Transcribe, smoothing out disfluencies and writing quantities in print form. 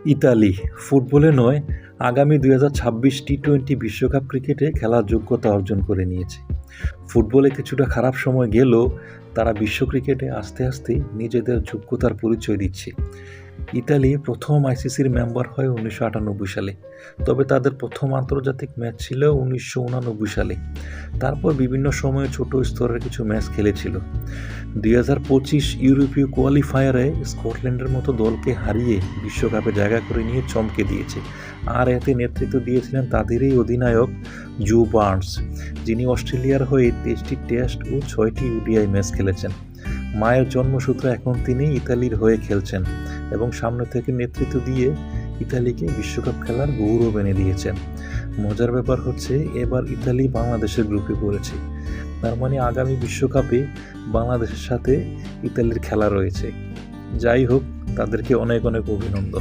Italy ফুটবলে নয়, আগামী ২০২৬ টি-২০ বিশ্বকাপ ক্রিকেটে খেলার যোগ্যতা অর্জন করে নিয়েছে। ফুটবলে কিছুটা খারাপ সময় গেলেও তারা বিশ্ব ক্রিকেটে আস্তে আস্তে নিজেদের যোগ্যতার পরিচয় দিচ্ছে। ইতালি প্রথম আইসিসির মেম্বার হয় ১৯৯৮ সালে, তবে তাদের প্রথম আন্তর্জাতিক ম্যাচ ছিল ১৯৮৯ সালে। তারপর বিভিন্ন সময়ে ছোট স্তরের কিছু ম্যাচ খেলেছিল। ২০২৫ ইউরোপীয় কোয়ালিফায়ারে স্কটল্যান্ডের মতো দলকে হারিয়ে বিশ্বকাপে জায়গা করে নিয়ে চমকে দিয়েছে। আর এতে নেতৃত্ব দিয়েছিলেন তাদেরই অধিনায়ক জো বার্নস, যিনি অস্ট্রেলিয়ার হয়ে ২৩টি টেস্ট ও ৬টি ওডিআই ম্যাচ খেলেছেন। মায়ের জন্মসূত্রে এখন তিনি ইতালির হয়ে খেলছেন এবং সামনে থেকে নেতৃত্ব দিয়ে ইতালিকে বিশ্বকাপ খেলার গৌরব এনে দিয়েছেন। মজার ব্যাপার হচ্ছে, এবার ইতালি বাংলাদেশের গ্রুপে পড়েছে। তার মানে আগামী বিশ্বকাপে বাংলাদেশের সাথে ইতালির খেলা রয়েছে। যাই হোক, তাদেরকে অনেক অনেক অভিনন্দন।